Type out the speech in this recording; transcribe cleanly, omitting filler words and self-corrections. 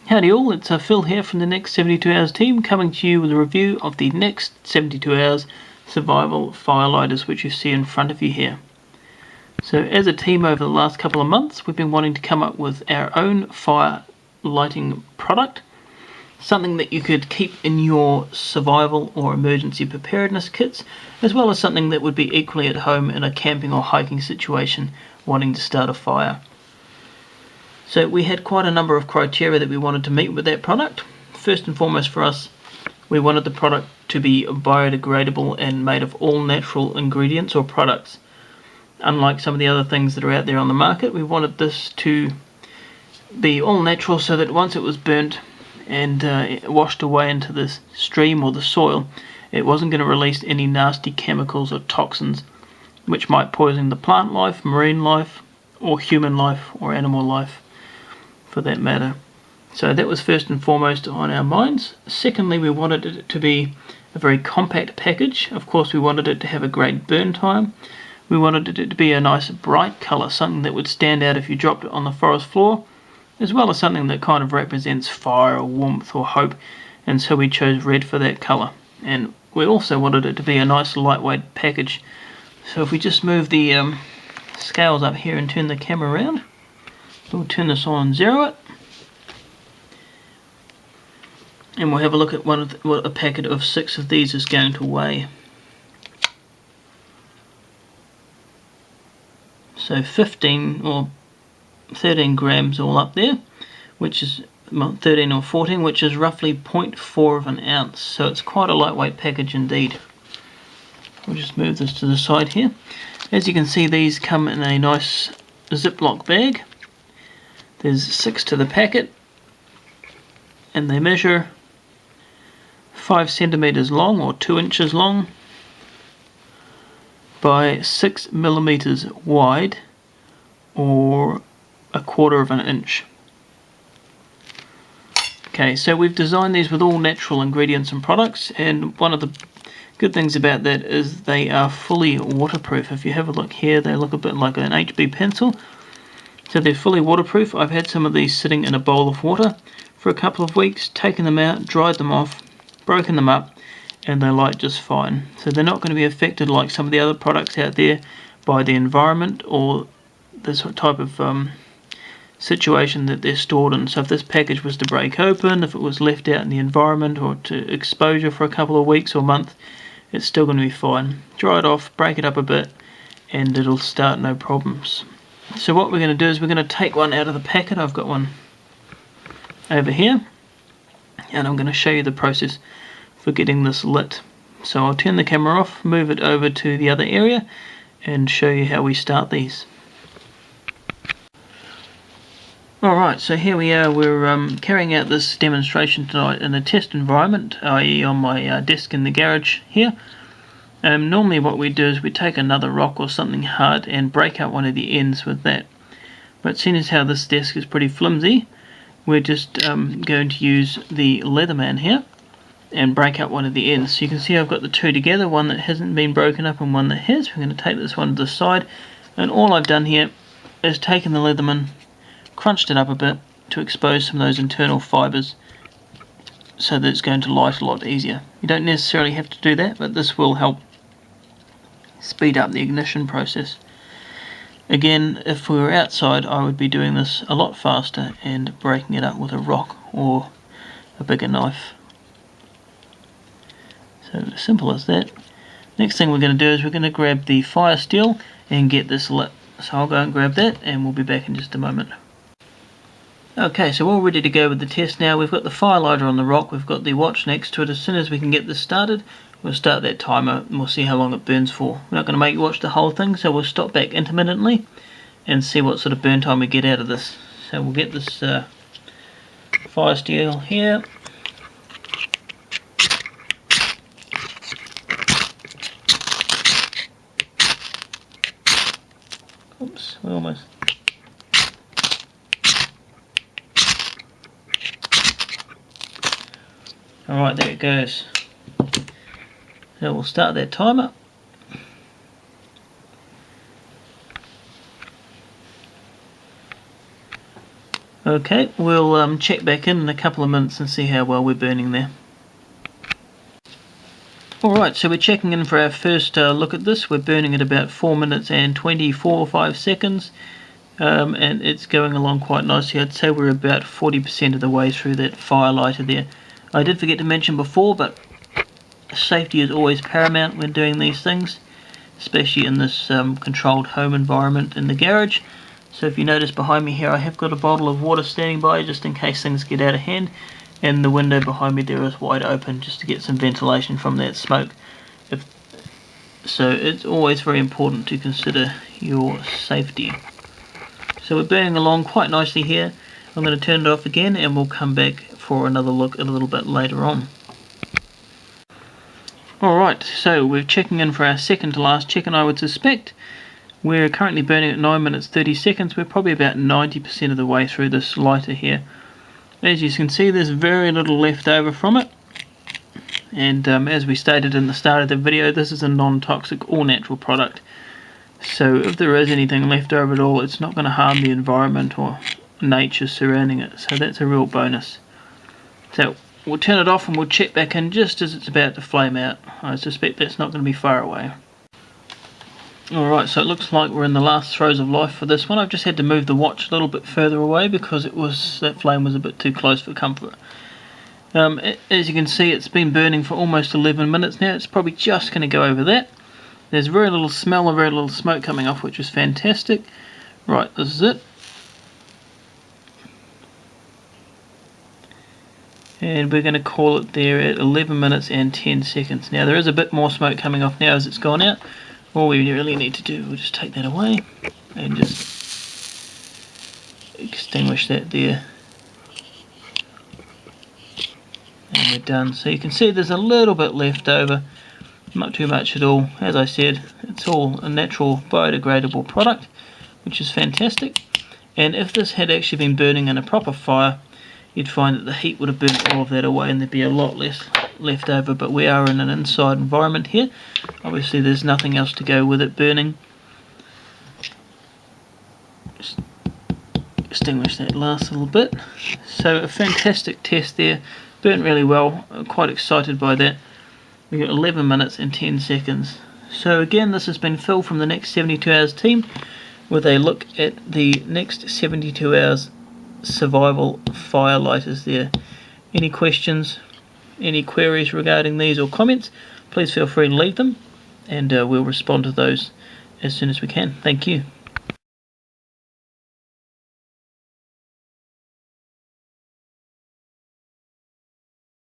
Howdy all, it's Phil here from the Next 72 Hours team, coming to you with a review of the Next 72 Hours Survival Firelighters, which you see in front of you here. So as a team over the last couple of months, we've been wanting to come up with our own fire lighting product, something that you could keep in your survival or emergency preparedness kits, as well as something that would be equally at home in a camping or hiking situation wanting to start a fire. So we had quite a number of criteria that we wanted to meet with that product. First and foremost for us, we wanted the product to be biodegradable and made of all natural ingredients or products. Unlike some of the other things that are out there on the market, we wanted this to be all natural so that once it was burnt and washed away into the stream or the soil, it wasn't going to release any nasty chemicals or toxins which might poison the plant life, marine life, or human life, or animal life for that matter. So that was first and foremost on our minds. Secondly, we wanted it to be a very compact package. Of course, we wanted it to have a great burn time. We wanted it to be a nice bright colour, something that would stand out if you dropped it on the forest floor, as well as something that kind of represents fire or warmth or hope, and so we chose red for that colour. And we also wanted it to be a nice lightweight package. So if we just move the scales up here and turn the camera around, we'll turn this on and zero it, and we'll have a look at what a packet of 6 of these is going to weigh. So 15 or 13 grams all up there, which is 13 or 14, which is roughly 0.4 of an ounce. So it's quite a lightweight package indeed. We'll just move this to the side here. As you can see, these come in a nice Ziploc bag. There's 6 to the packet, and they measure 5 centimeters long or 2 inches long by 6 millimeters wide or 1/4 of an inch. Okay, so we've designed these with all natural ingredients and products, and one of the good things about that is they are fully waterproof. If you have a look here, they look a bit like an HB pencil. So they're fully waterproof. I've had some of these sitting in a bowl of water for a couple of weeks, taken them out, dried them off, broken them up, and they light just fine. So they're not going to be affected like some of the other products out there by the environment or this type of situation that they're stored in. So if this package was to break open, if it was left out in the environment or to exposure for a couple of weeks or month, it's still going to be fine. Dry it off, break it up a bit, and it'll start no problems. So what we're going to do is we're going to take one out of the packet. I've got one over here, and I'm going to show you the process for getting this lit. So I'll turn the camera off, move it over to the other area, and show you how we start these. Alright, so here we are. We're carrying out this demonstration tonight in a test environment, i.e. on my desk in the garage here. Normally what we do is we take another rock or something hard and break out one of the ends with that. But seeing as how this desk is pretty flimsy, we're just going to use the Leatherman here and break out one of the ends. So you can see I've got the two together, one that hasn't been broken up and one that has. We're going to take this one to the side, and all I've done here is taken the Leatherman, crunched it up a bit to expose some of those internal fibres so that it's going to light a lot easier. You don't necessarily have to do that, but this will help speed up the ignition process. Again, if we were outside, I would be doing this a lot faster and breaking it up with a rock or a bigger knife. So as simple as that. Next thing we're going to do is we're going to grab the fire steel and get this lit. So I'll go and grab that, and we'll be back in just a moment. Okay, so we're all ready to go with the test now. We've got the fire lighter on the rock, we've got the watch next to it. As soon as we can get this started, we'll start that timer and we'll see how long it burns for. We're not going to make you watch the whole thing, so we'll stop back intermittently and see what sort of burn time we get out of this. So we'll get this fire steel here. Oops, we almost... Alright, there it goes. So we'll start that timer. Okay, we'll check back in a couple of minutes and see how well we're burning there. Alright, so we're checking in for our first look at this. We're burning at about 4 minutes and 24 or 5 seconds. And it's going along quite nicely. I'd say we're about 40% of the way through that firelighter there. I did forget to mention before, but safety is always paramount when doing these things, especially in this controlled home environment in the garage. So if you notice behind me here, I have got a bottle of water standing by just in case things get out of hand, and the window behind me there is wide open just to get some ventilation from that smoke. So it's always very important to consider your safety. So we're burning along quite nicely here. I'm going to turn it off again and we'll come back for another look a little bit later on. Alright, so we're checking in for our second to last check, and I would suspect we're currently burning at 9 minutes 30 seconds. We're probably about 90% of the way through this lighter here. As you can see, there's very little left over from it. And as we stated in the start of the video, this is a non-toxic, all-natural product. So if there is anything left over at all, it's not going to harm the environment or nature surrounding it. So that's a real bonus. So we'll turn it off and we'll check back in just as it's about to flame out. I suspect that's not going to be far away. Alright, so it looks like we're in the last throes of life for this one. I've just had to move the watch a little bit further away because that flame was a bit too close for comfort. As you can see, it's been burning for almost 11 minutes now. It's probably just going to go over that. There's very little smell and very little smoke coming off, which is fantastic. Right, this is it. And we're going to call it there at 11 minutes and 10 seconds. Now there is a bit more smoke coming off now as it's gone out. All we really need to do, we'll just take that away and just extinguish that there. And we're done. So you can see there's a little bit left over, not too much at all. As I said, it's all a natural biodegradable product, which is fantastic. And if this had actually been burning in a proper fire, you'd find that the heat would have burnt all of that away and there'd be a lot less left over. But we are in an inside environment here. Obviously there's nothing else to go with it burning. Just extinguish that last little bit. So a fantastic test there, burnt really well. I'm quite excited by that. We got 11 minutes and 10 seconds. So again, this has been Phil from the Next 72 Hours team with a look at the Next 72 Hours Survival Firelighters there. Any questions, any queries regarding these or comments, please feel free to leave them and we'll respond to those as soon as we can. Thank you.